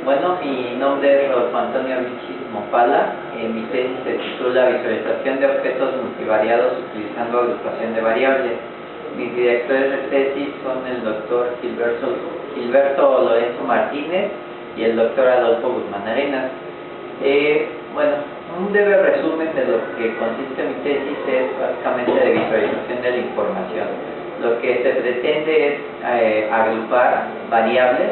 Bueno, mi nombre es Rodolfo Antonio Vichis Mopala. Mi tesis se titula Visualización de objetos multivariados utilizando agrupación de variables. Mis directores de tesis son el doctor Gilberto Lorenzo Martínez y el doctor Adolfo Guzmán Arenas. Bueno, un breve resumen de lo que consiste mi tesis es básicamente de visualización de la información. Lo que se pretende es agrupar variables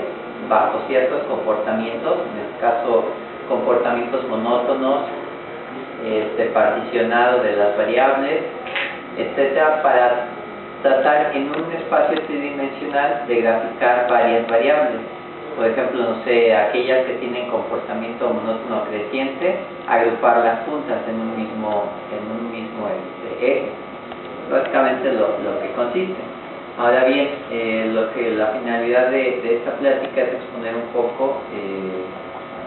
bajo ciertos comportamientos, en este caso comportamientos monótonos, particionados de las variables, etcétera, para tratar en un espacio tridimensional de graficar varias variables. Por ejemplo, no sé, aquellas que tienen comportamiento monótono creciente, agruparlas juntas en un mismo eje. Básicamente lo que consiste. Ahora bien, la finalidad de esta plática es exponer un poco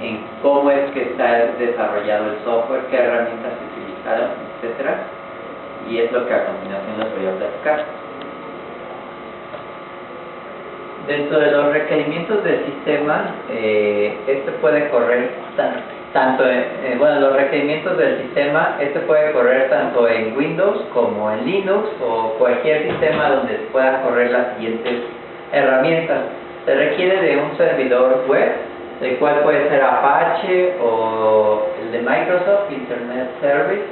en cómo es que está desarrollado el software, qué herramientas se utilizaron, etcétera, y es lo que a continuación les voy a platicar. Dentro de los requerimientos del sistema, puede correr los requerimientos del sistema, puede correr tanto en Windows como en Linux o cualquier sistema donde se puedan correr las siguientes herramientas. Se requiere de un servidor web, el cual puede ser Apache o el de Microsoft Internet Service,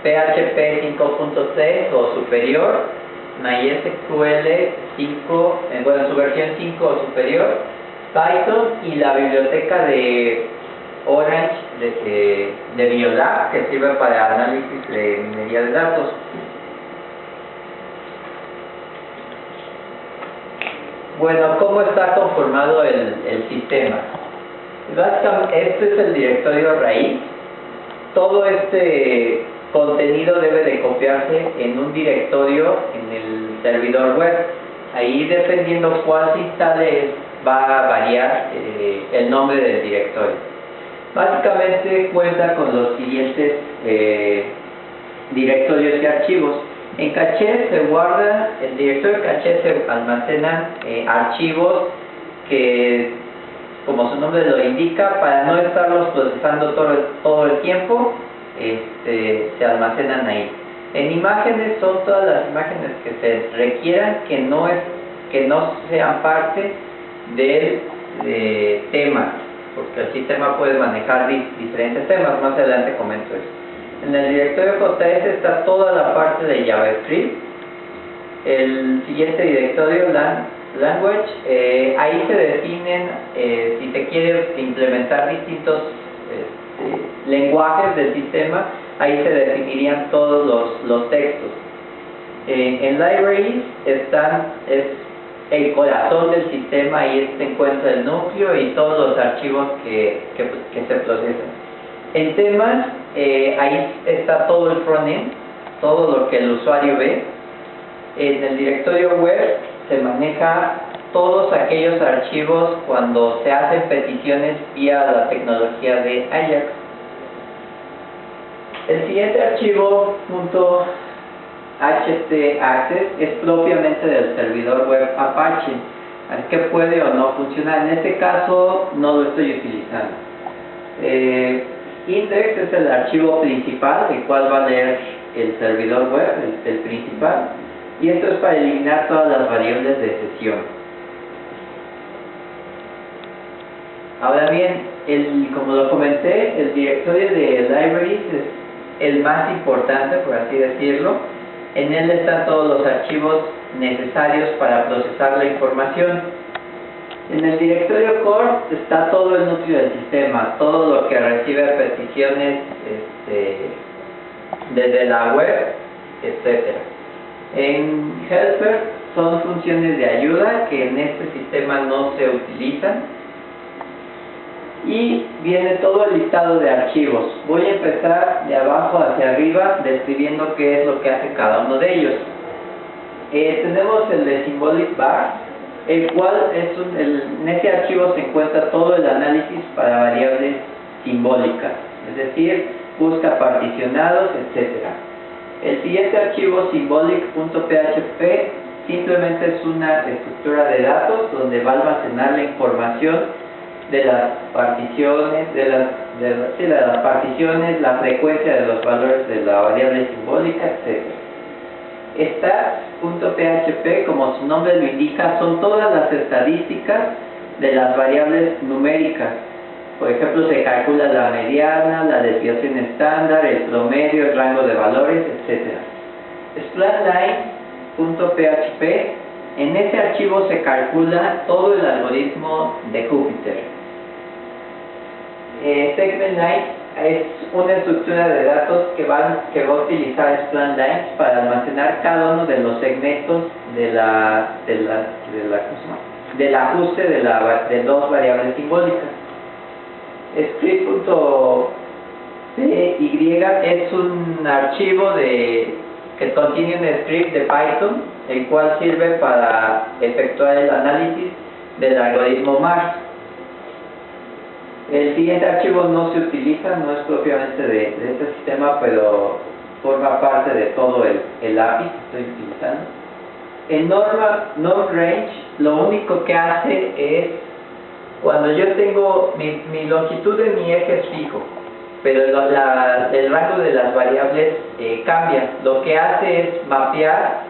PHP 5.6 o superior, MySQL 5, su versión 5 o superior, Python y la biblioteca de Orange de Biolab, que sirve para análisis de minería de datos. Bueno, ¿cómo está conformado el sistema? Básicamente, este es el directorio raíz. Todo este contenido debe de copiarse en un directorio en el servidor web. Ahí, dependiendo cuál se instale, va a variar el nombre del directorio. Básicamente cuenta con los siguientes directorios y archivos. En caché se guarda, el directorio caché se almacenan archivos que, como su nombre lo indica, para no estarlos procesando todo el tiempo, se almacenan ahí. En imágenes son todas las imágenes que se requieran que no sean parte del tema, porque el sistema puede manejar diferentes temas. Más adelante comento eso. En el directorio JS está toda la parte de JavaScript. El siguiente directorio, Language, ahí se definen si se quiere implementar distintos lenguajes del sistema, ahí se definirían todos los textos. En Libraries es el corazón del sistema, ahí se encuentra el núcleo y todos los archivos que se procesan. En temas, ahí está todo el frontend, todo lo que el usuario ve. En el directorio web se maneja todos aquellos archivos cuando se hacen peticiones vía la tecnología de Ajax. El siguiente archivo, .htaccess, es propiamente del servidor web Apache, así que puede o no funcionar. En este caso no lo estoy utilizando. Index es el archivo principal, el cual va a leer el servidor web, el principal, y esto es para eliminar todas las variables de sesión. Ahora bien, como lo comenté, el directorio de Libraries es el más importante, por así decirlo. En él están todos los archivos necesarios para procesar la información. En el directorio Core está todo el núcleo del sistema, todo lo que recibe peticiones desde la web, etc. En Helper son funciones de ayuda que en este sistema no se utilizan. Y viene todo el listado de archivos. Voy a empezar de abajo hacia arriba describiendo qué es lo que hace cada uno de ellos. Tenemos el de Symbolic Bar, el cual en ese archivo se encuentra todo el análisis para variables simbólicas, es decir, busca particionados, etc. El siguiente archivo, symbolic.php, simplemente es una estructura de datos donde va a almacenar la información de las particiones, de las particiones, la frecuencia de los valores de la variable simbólica, etc. Stats.php, como su nombre lo indica, son todas las estadísticas de las variables numéricas. Por ejemplo, se calcula la mediana, la desviación estándar, el promedio, el rango de valores, etc. Splitline.php, en ese archivo se calcula todo el algoritmo de Jupyter. SegmentLine es una estructura de datos que va a utilizar Splitline para almacenar cada uno de los segmentos del ajuste de dos variables simbólicas. Script.py es un archivo que contiene un script de Python, el cual sirve para efectuar el análisis del algoritmo MARS. El siguiente archivo no se utiliza, no es propiamente de este sistema, pero forma parte de todo el API que estoy utilizando. En NumRange lo único que hace es, cuando yo tengo mi longitud de mi eje es fijo, pero el rango de las variables cambia. Lo que hace es mapear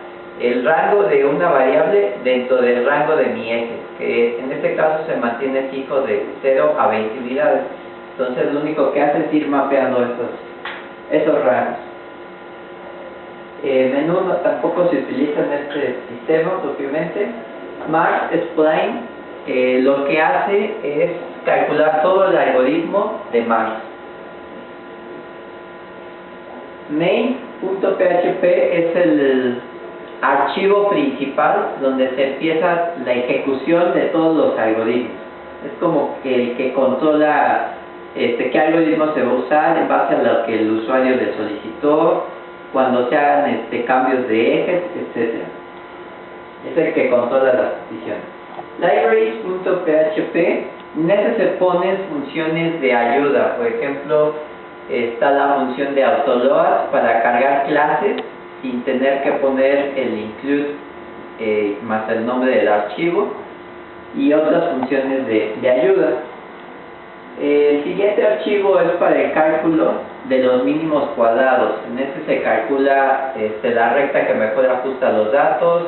el rango de una variable dentro del rango de mi eje, que en este caso se mantiene fijo de 0 a 20 unidades. Entonces lo único que hace es ir mapeando esos rangos. Menú tampoco se utiliza en este sistema propiamente. Mars Spline lo que hace es calcular todo el algoritmo de Mars. Main.php es el archivo principal donde se empieza la ejecución de todos los algoritmos. Es como el que controla qué algoritmo se va a usar en base a lo que el usuario le solicitó, cuando se hagan cambios de ejes, etc. Es el que controla las decisiones. Libraries.php, en ese se ponen funciones de ayuda. Por ejemplo, está la función de autoload para cargar clases sin tener que poner el include más el nombre del archivo, y otras funciones de ayuda. El siguiente archivo es para el cálculo de los mínimos cuadrados. En este se calcula la recta que mejor ajusta los datos,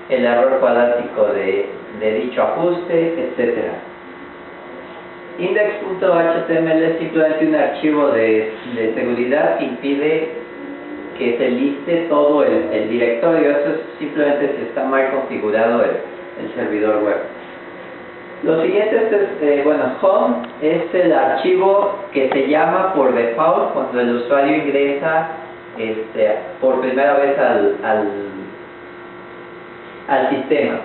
el error cuadrático de dicho ajuste, etc. Index.html es simplemente un archivo de seguridad que impide que se liste todo el directorio. Eso es simplemente si está mal configurado el servidor web. Lo siguiente es, home es el archivo que se llama por default cuando el usuario ingresa por primera vez al sistema.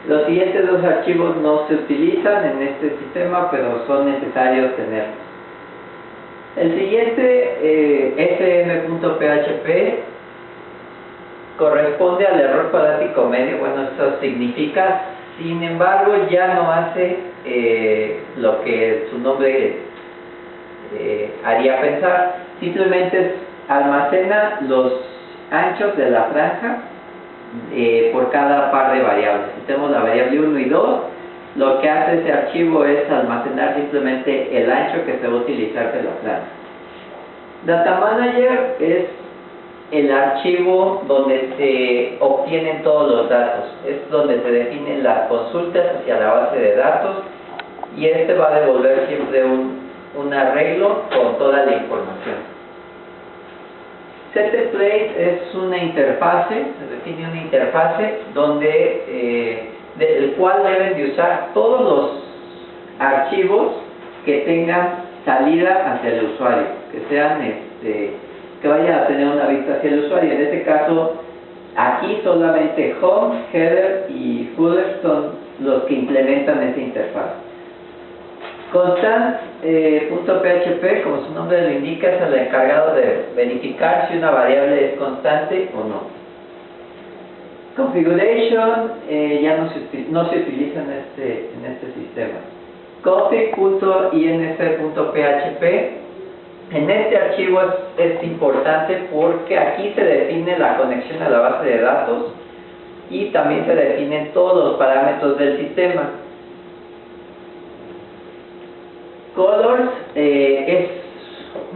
Los siguientes dos archivos no se utilizan en este sistema, pero son necesarios tenerlos. El siguiente, sm.php, corresponde al error cuadrático medio. Bueno, esto significa, sin embargo, ya no hace lo que su nombre haría pensar. Simplemente almacena los anchos de la franja por cada par de variables. Si tenemos la variable 1 y 2, lo que hace ese archivo es almacenar simplemente el ancho que se va a utilizar de la franja. Data Manager es el archivo donde se obtienen todos los datos. Es donde se definen las consultas hacia la base de datos, y va a devolver siempre un arreglo con toda la información. Settemplate es una interfase, se define una interfase del cual deben de usar todos los archivos que tengan salida hacia el usuario, que sean que vayan a tener una vista hacia el usuario. En este caso, aquí solamente home, header y footer son los que implementan esa interfaz. Constant.php, como su nombre lo indica, es el encargado de verificar si una variable es constante o no. Configuration ya no se utiliza en este sistema. Config.inf.php, en este archivo es importante porque aquí se define la conexión a la base de datos y también se definen todos los parámetros del sistema. Colors es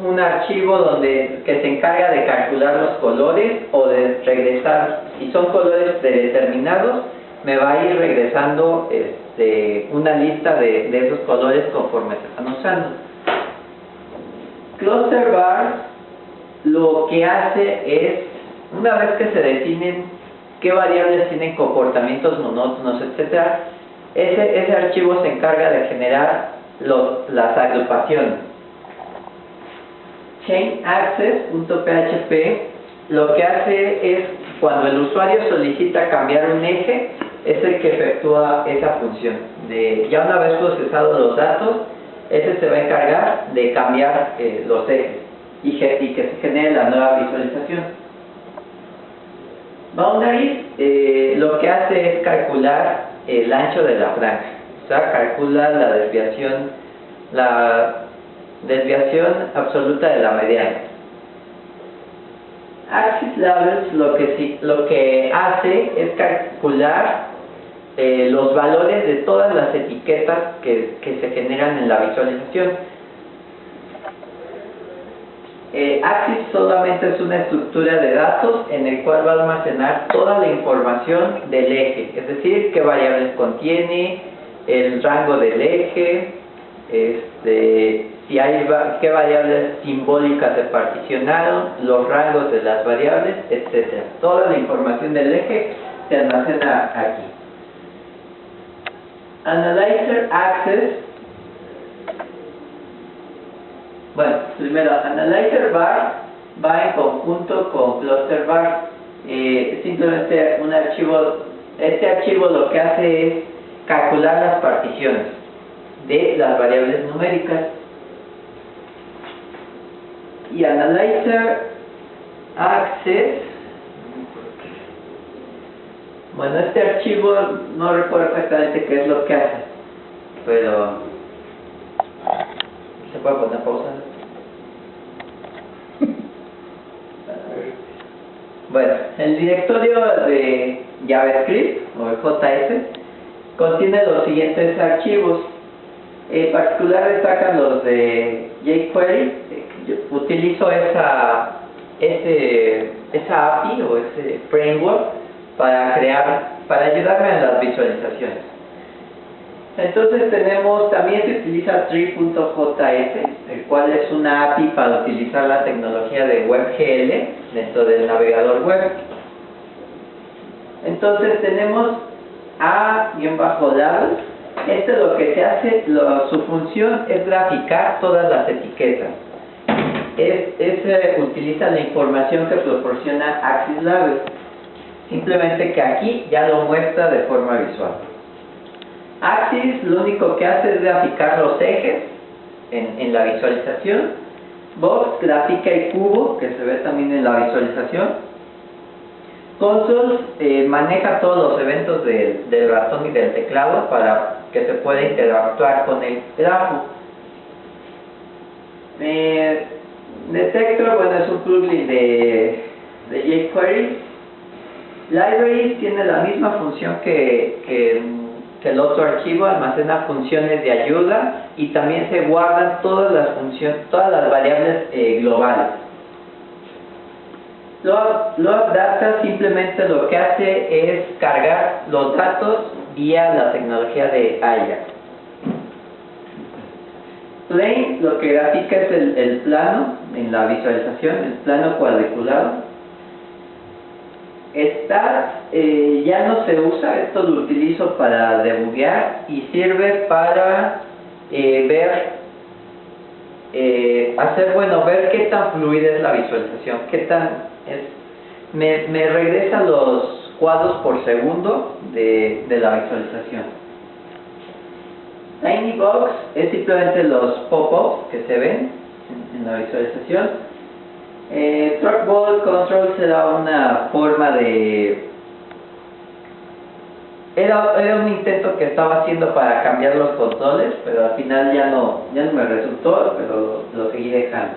un archivo que se encarga de calcular los colores o de regresar, si son colores predeterminados, me va a ir regresando una lista de esos colores conforme se están usando. Cluster bar lo que hace es, una vez que se definen qué variables tienen comportamientos monótonos, etc., ese archivo se encarga de generar las agrupaciones. ChainAccess.php lo que hace es, cuando el usuario solicita cambiar un eje, es el que efectúa esa función. Ya una vez procesados los datos, ese se va a encargar de cambiar los ejes y que se genere la nueva visualización. Boundaries lo que hace es calcular el ancho de la franja, o sea, calcula la desviación absoluta de la mediana. Axis Labels lo que hace es calcular los valores de todas las etiquetas que se generan en la visualización. Axis solamente es una estructura de datos en el cual va a almacenar toda la información del eje, es decir, qué variables contiene, el rango del eje, qué variables simbólicas se particionaron, los rangos de las variables, etc. Toda la información del eje se almacena aquí. Analyzer Access. Bueno, primero, Analyzer Bar va en conjunto con Cluster Bar. Simplemente un archivo. Este archivo lo que hace es calcular las particiones de las variables numéricas. Y Analyzer Access, bueno, este archivo no recuerdo exactamente qué es lo que hace, pero ¿se puede poner pausa? Bueno, el directorio de JavaScript o el JS contiene los siguientes archivos. En particular destacan los de jQuery. Yo utilizo esa API o ese framework para ayudarme en las visualizaciones. Entonces también se utiliza Tree.js, el cual es una API para utilizar la tecnología de WebGL dentro del navegador web. Entonces tenemos A-labels. Lo que se hace, su función es graficar todas las etiquetas. Utiliza la información que proporciona Axis Labels, simplemente que aquí ya lo muestra de forma visual. Axis lo único que hace es graficar los ejes en la visualización. Box grafica el cubo, que se ve también en la visualización. Console maneja todos los eventos del ratón y del teclado para que se pueda interactuar con el grafo. Detector, bueno, es un plugin de jQuery. Libraries tiene la misma función que el otro archivo, almacena funciones de ayuda y también se guardan todas las variables globales. Load Data simplemente lo que hace es cargar los datos vía la tecnología de Ajax. Plane lo que grafica es el plano en la visualización, el plano cuadriculado. Stat ya no se usa, esto lo utilizo para debuguear y sirve para ver qué tan fluida es la visualización, me regresa los cuadros por segundo de la visualización. Tinybox es simplemente los pop-ups que se ven en la visualización. Trackball Control será una forma de... Era un intento que estaba haciendo para cambiar los controles, pero al final ya no me resultó, pero lo seguí dejando.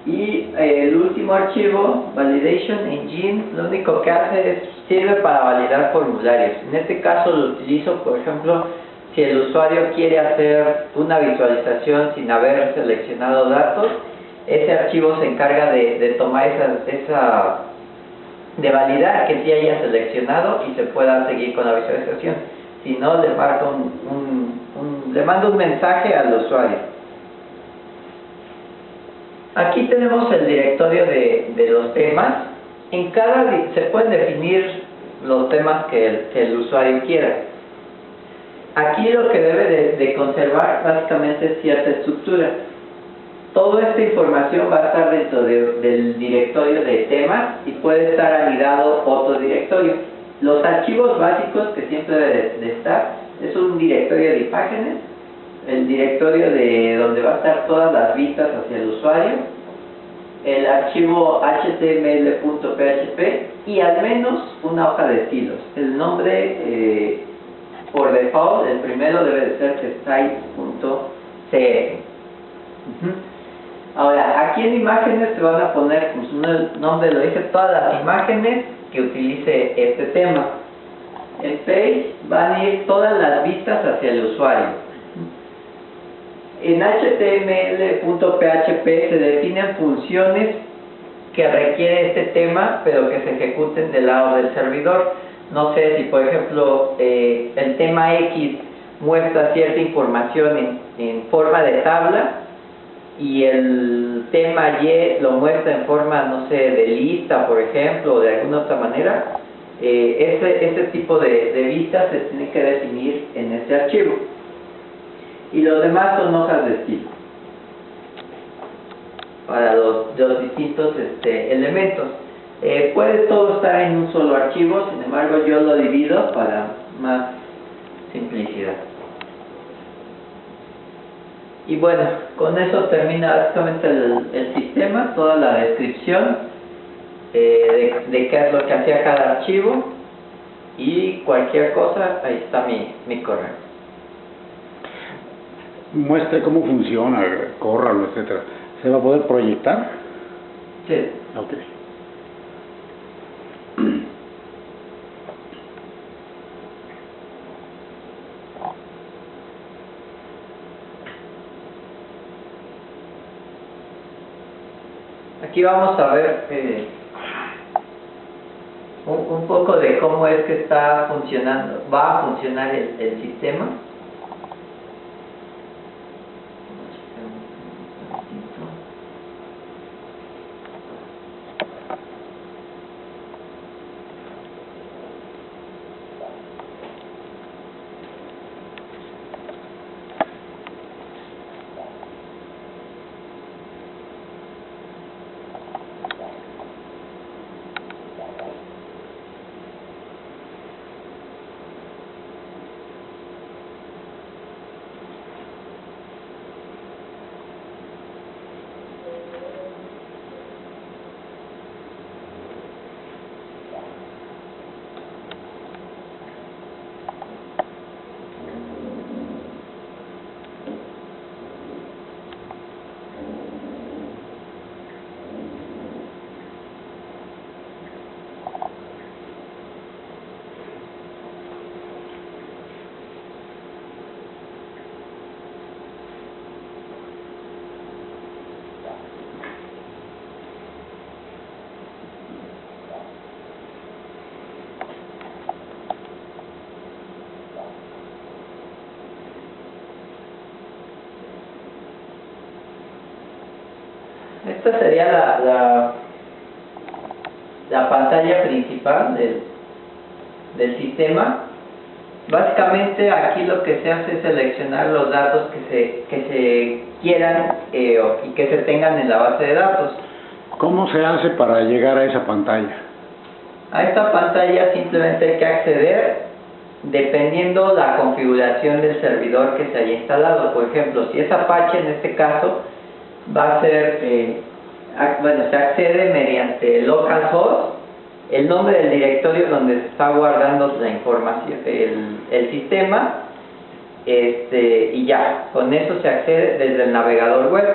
Y el último archivo, Validation Engine, lo único que hace es sirve para validar formularios. En este caso lo utilizo, por ejemplo, si el usuario quiere hacer una visualización sin haber seleccionado datos, ese archivo se encarga de tomar de validar que sí haya seleccionado y se pueda seguir con la visualización. Si no, le marca le manda un mensaje al usuario. Aquí tenemos el directorio de los temas. En se pueden definir los temas que el usuario quiera. Aquí lo que debe de conservar básicamente es cierta estructura. Toda esta información va a estar dentro del directorio de temas y puede estar anidado otro directorio. Los archivos básicos que siempre debe de estar es un directorio de imágenes, el directorio de donde va a estar todas las vistas hacia el usuario, el archivo html.php y al menos una hoja de estilos. El nombre por default, el primero debe de ser site.cf. Ahora, aquí en imágenes se van a poner, pues el nombre lo dice, todas las imágenes que utilice este tema. En page van a ir todas las vistas hacia el usuario. En html.php se definen funciones que requiere este tema, pero que se ejecuten del lado del servidor. No sé si, por ejemplo, el tema X muestra cierta información en forma de tabla y el tema Y lo muestra en forma, no sé, de lista, por ejemplo, o de alguna otra manera. Ese tipo de vistas se tiene que definir en este archivo. Y los demás son hojas de estilo para los distintos elementos. Puede todo estar en un solo archivo, sin embargo yo lo divido para más simplicidad. Y bueno, con eso termina básicamente el sistema, toda la descripción de qué es lo que hacía cada archivo, y cualquier cosa, ahí está mi correo. Muestre cómo funciona, córralo, etcétera. ¿Se va a poder proyectar? Sí. Ok. Aquí vamos a ver un poco de cómo es que está funcionando, va a funcionar el sistema. Esta sería la pantalla principal del sistema. Básicamente aquí lo que se hace es seleccionar los datos que se quieran y que se tengan en la base de datos. ¿Cómo se hace para llegar a esa pantalla? A esta pantalla simplemente hay que acceder dependiendo la configuración del servidor que se haya instalado. Por ejemplo, si es Apache, en este caso va a ser, se accede mediante localhost, el nombre del directorio donde se está guardando la información, el sistema, y ya, con eso se accede desde el navegador web.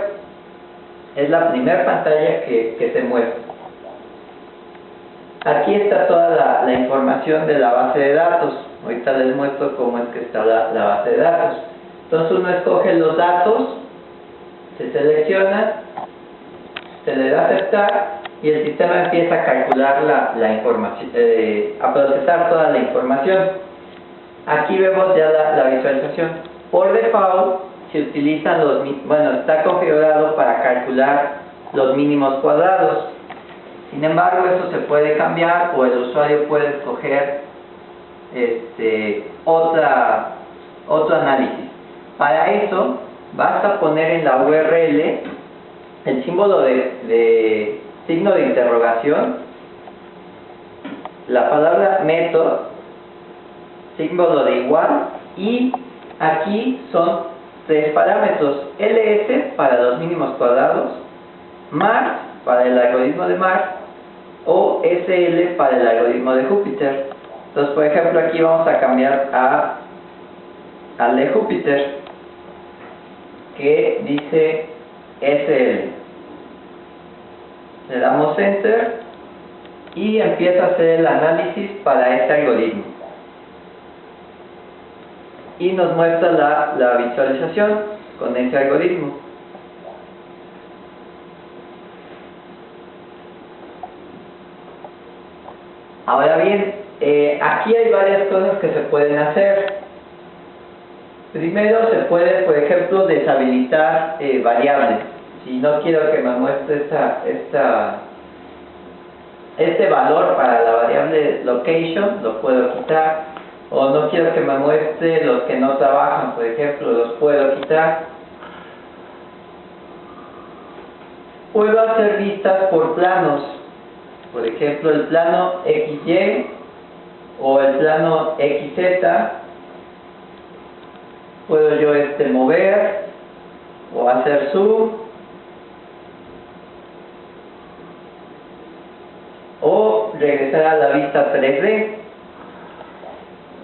Es la primera pantalla que se muestra. Aquí está toda la información de la base de datos. Ahorita les muestro cómo es que está la base de datos. Entonces uno escoge los datos, se selecciona, se le da a aceptar y el sistema empieza a calcular la información, a procesar toda la información. Aquí vemos ya la visualización. Por default se utilizan está configurado para calcular los mínimos cuadrados. Sin embargo, eso se puede cambiar o el usuario puede escoger otro análisis. Para eso, basta poner en la URL el símbolo de signo de interrogación, la palabra method, símbolo de igual, y aquí son 3 parámetros: ls para los mínimos cuadrados, Mars para el algoritmo de Mars o SL para el algoritmo de Júpiter. Entonces, por ejemplo, aquí vamos a cambiar al de Júpiter, que dice SL. Le damos Enter y empieza a hacer el análisis para este algoritmo. Y nos muestra la visualización con ese algoritmo. Ahora bien, aquí hay varias cosas que se pueden hacer. Primero, se puede, por ejemplo, deshabilitar variables. Si no quiero que me muestre este valor para la variable location, lo puedo quitar. O no quiero que me muestre los que no trabajan, por ejemplo, los puedo quitar. Puedo hacer vistas por planos. Por ejemplo, el plano XY o el plano XZ. Puedo yo mover o hacer zoom o regresar a la vista 3D.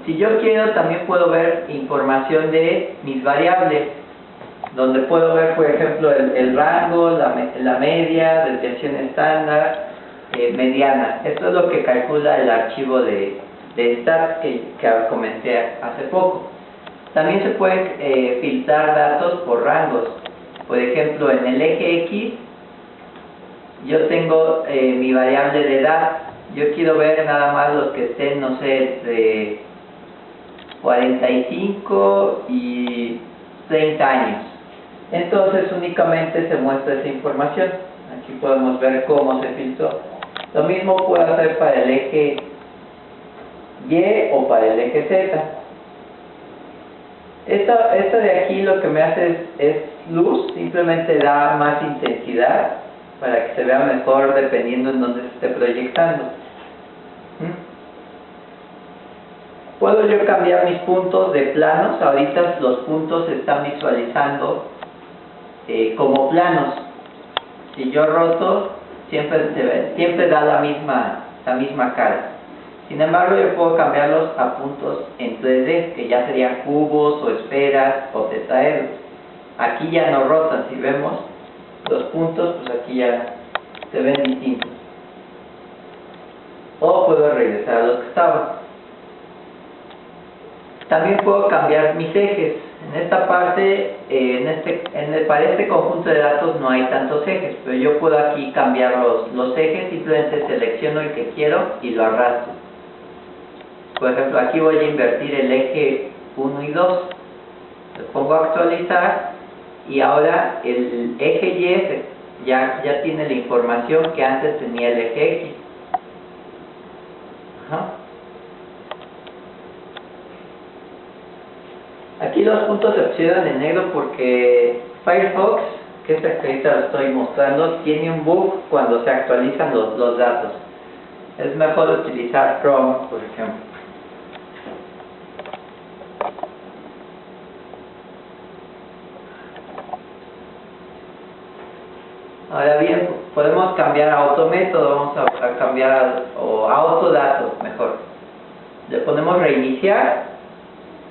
Si yo quiero, también puedo ver información de mis variables, donde puedo ver, por ejemplo, el rango, la media, desviación estándar, mediana. Esto es lo que calcula el archivo de stats que comenté hace poco. También se pueden filtrar datos por rangos. Por ejemplo, en el eje X yo tengo mi variable de edad. Yo quiero ver nada más los que estén, no sé, de 45 y 30 años. Entonces únicamente se muestra esa información. Aquí podemos ver cómo se filtró. Lo mismo puedo hacer para el eje Y o para el eje Z. Esta de aquí lo que me hace es luz, simplemente da más intensidad para que se vea mejor dependiendo en dónde se esté proyectando. Puedo yo cambiar mis puntos de planos. Ahorita los puntos se están visualizando como planos. Si yo roto, siempre da la misma cara. Sin embargo, yo puedo cambiarlos a puntos en 3D, que ya serían cubos o esferas o tetraedros. Aquí ya no rotan. Si vemos los puntos, pues aquí ya se ven distintos. O puedo regresar a los que estaban. También puedo cambiar mis ejes. En esta parte, para este conjunto de datos no hay tantos ejes, pero yo puedo aquí cambiar los ejes. Simplemente selecciono el que quiero y lo arrastro. Por ejemplo, aquí voy a invertir el eje 1 y 2. Le pongo a actualizar y ahora el eje Y ya tiene la información que antes tenía el eje X. Aquí los puntos se pusieron en negro porque Firefox, que es el que ahorita lo estoy mostrando, tiene un bug cuando se actualizan los datos. Es mejor utilizar Chrome, por ejemplo. Ahora bien, podemos cambiar a autométodo. Vamos a cambiar a autodatos, mejor. Le ponemos reiniciar.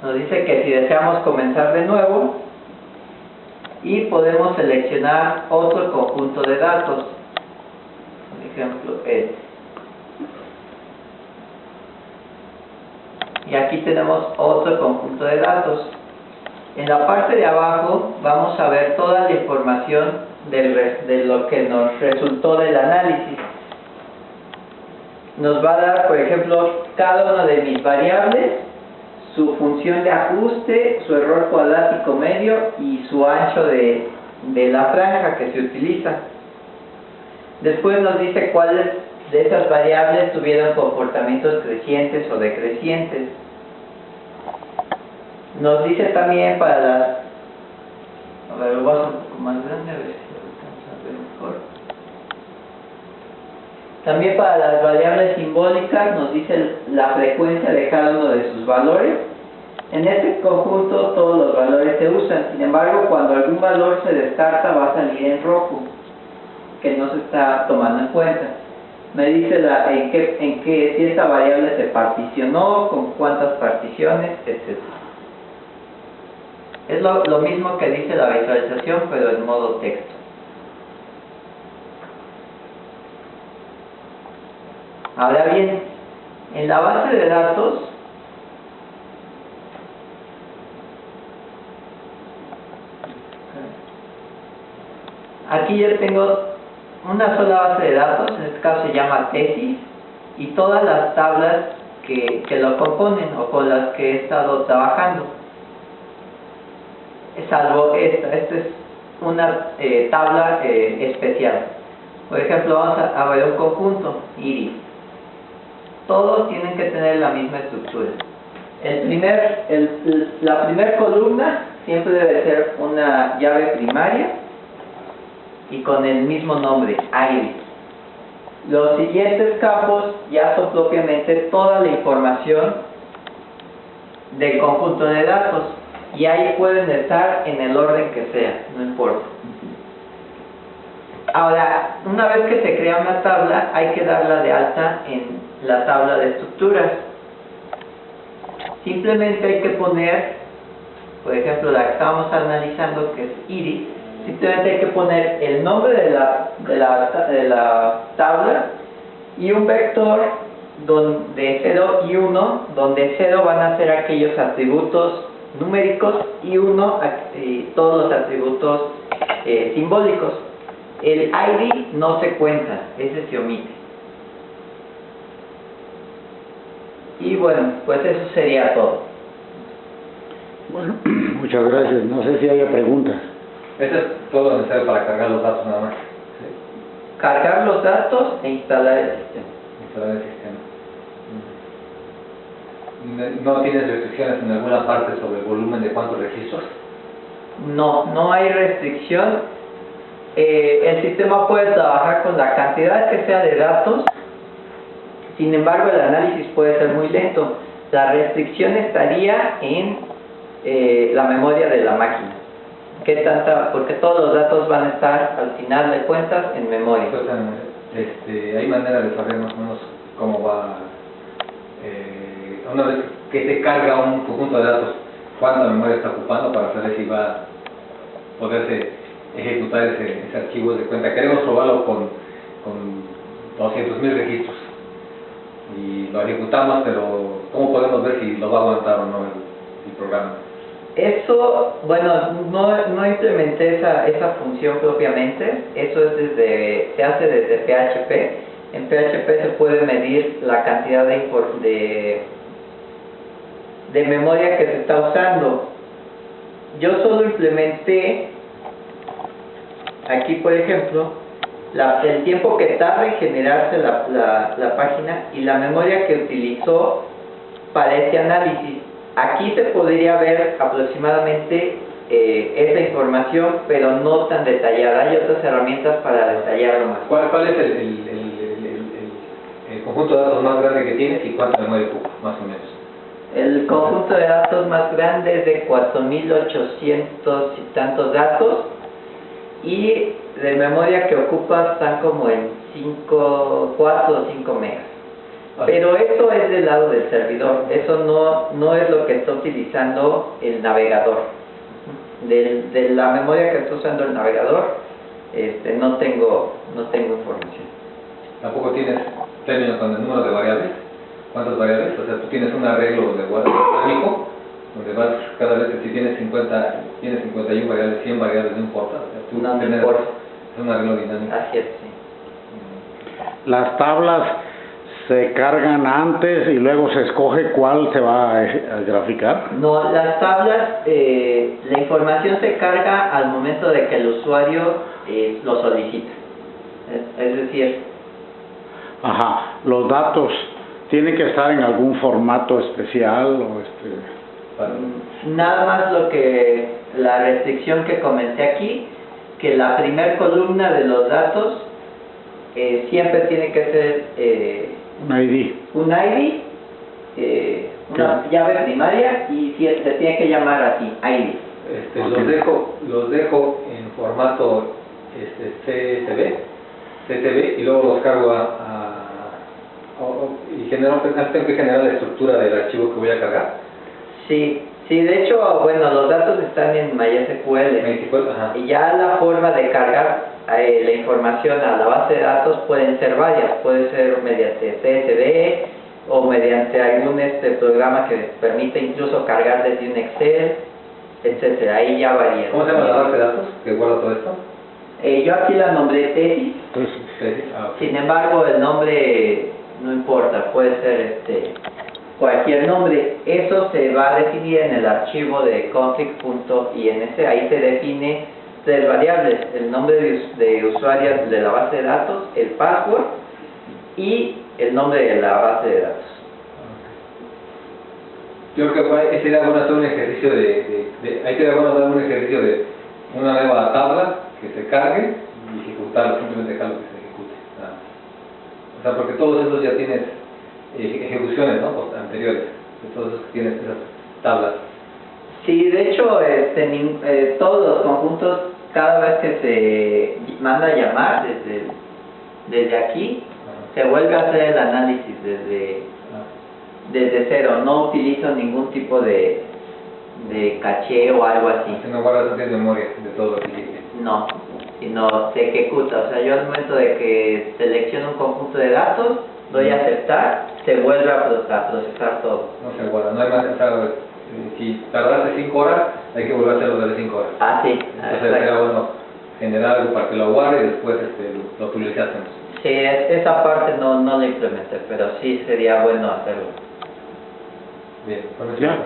Nos dice que si deseamos comenzar de nuevo, y podemos seleccionar otro conjunto de datos. Por ejemplo, este. y aquí tenemos otro conjunto de datos. En la parte de abajo vamos a ver toda la información de lo que nos resultó del análisis. Nos va a dar, por ejemplo, cada una de mis variables, su función de ajuste, su error cuadrático medio y su ancho de la franja que se utiliza. Después nos dice cuáles de esas variables tuvieron comportamientos crecientes o decrecientes. Nos dice también para las... A ver, lo voy a hacer un poco más grande, a ver si lo alcanzo a ver mejor. También para las variables simbólicas nos dice la frecuencia de cada uno de sus valores. En este conjunto todos los valores se usan, sin embargo cuando algún valor se descarta va a salir en rojo, que no se está tomando en cuenta. Me dice en qué si esta variable se particionó, con cuántas particiones, etc. Es lo mismo que dice la visualización, pero en modo texto. Ahora bien, en la base de datos aquí yo tengo una sola base de datos, en este caso se llama tesis, y todas las tablas que lo componen o con las que he estado trabajando. Salvo esta es una tabla especial. Por ejemplo, vamos a ver un conjunto, iris. Todos tienen que tener la misma estructura. La primera columna siempre debe ser una llave primaria y con el mismo nombre, iris. Los siguientes campos ya son propiamente toda la información del conjunto de datos y ahí pueden estar en el orden que sea, no importa. Ahora, una vez que se crea una tabla, hay que darla de alta en la tabla de estructuras. Simplemente hay que poner, por ejemplo, la que estamos analizando, que es iris, simplemente hay que poner el nombre de la tabla y un vector de 0 y 1, donde 0 van a ser aquellos atributos numéricos y 1 todos los atributos simbólicos. El ID no se cuenta, ese se omite. Y bueno, pues eso sería todo. Bueno, muchas gracias. No sé si haya preguntas. Eso es todo lo necesario para cargar los datos nada más. ¿Sí? Cargar los datos e instalar el sistema. Instalar el sistema. ¿No tienes restricciones en alguna parte sobre el volumen de cuántos registros? No hay restricción. El sistema puede trabajar con la cantidad que sea de datos, sin embargo el análisis puede ser muy lento. La restricción estaría en la memoria de la máquina. Porque todos los datos van a estar al final de cuentas en memoria. Hay manera de saber más o menos cómo va, una vez que se carga un conjunto de datos, cuánta memoria está ocupando para saber si va a poderse ejecutar ese archivo de cuenta. Queremos probarlo con 200.000 registros y lo ejecutamos, pero ¿cómo podemos ver si lo va a aguantar o no el programa? Eso, bueno, no implementé esa función propiamente. Eso es se hace desde PHP. En PHP se puede medir la cantidad de memoria que se está usando. Yo solo implementé aquí, por ejemplo, el tiempo que tarda en generarse la página y la memoria que utilizó para este análisis. Aquí se podría ver aproximadamente esa información, pero no tan detallada. Hay otras herramientas para detallarlo más. ¿Cuál es el conjunto de datos más grande que tienes y cuánta memoria ocupa, más o menos? El conjunto de datos más grande es de 4.800 y tantos datos, y de memoria que ocupa están como en 4 o 5 megas. Pero eso es del lado del servidor, eso no es lo que está utilizando el navegador. De la memoria que está usando el navegador, no tengo información. ¿Tampoco tienes términos con el número de variables? cuántas variables, o sea, tú tienes un arreglo donde guardas el hijo, donde vas cada vez que si tienes 51 variables, 100 variables, no importa, o sea, tú No tienes, importa. es un arreglo dinámico. Así es, sí. Las tablas se cargan antes y luego se escoge cuál se va a graficar. No, las tablas, la información se carga al momento de que el usuario lo solicita. Es decir, Ajá, los datos tienen que estar en algún formato especial o Para- nada más la restricción que comenté aquí, que la primer columna de los datos siempre tiene que ser un ID. un ID, una llave primaria y se tiene que llamar así, ID. Los dejo en formato CSV y luego los cargo y tengo que generar la estructura del archivo que voy a cargar. Sí, de hecho, bueno, los datos están en MySQL. Ajá. Y ya la forma de cargar la información a la base de datos pueden ser varias, puede ser mediante CSV o mediante algún programa que permite incluso cargar desde un Excel, etcétera. Ahí ya varía. ¿Cómo se llama la base de datos que guarda todo esto? Yo aquí la nombré tesis, Ah, ok. sin embargo el nombre no importa, puede ser cualquier nombre. Eso se va a definir en el archivo de config.ins. Ahí se define 3 variables: el nombre de usuario de la base de datos, el password y el nombre de la base de datos. Yo creo que sería bueno hacer un ejercicio ahí sería bueno hacer un ejercicio de una nueva tabla que se cargue y ejecutarla, simplemente dejarlo que se ejecute. Nada más. O sea, porque todos esos ya tienes ejecuciones, ¿no? Anteriores, de todos esos que tienes esas tablas. Sí, de hecho, todos los conjuntos, cada vez que se manda a llamar desde aquí, Ajá. se vuelve a hacer el análisis Ah. desde cero. No utilizo ningún tipo de caché o algo así. Si no guardas así en memoria de todo lo que hiciste. No, sino se ejecuta. O sea, yo al momento de que selecciono un conjunto de datos, doy a aceptar, se vuelve a procesar todo. No se guarda, no hay más. O sea, si tardaste 5 horas, hay que volver a hacerlo de 5 horas. Ah, sí, Entonces exacto. sería bueno generar algo para que lo guarde y después lo actualizaste. Sí, esa parte no la implementé, pero sí sería bueno hacerlo. Bien, con eso Ya. está.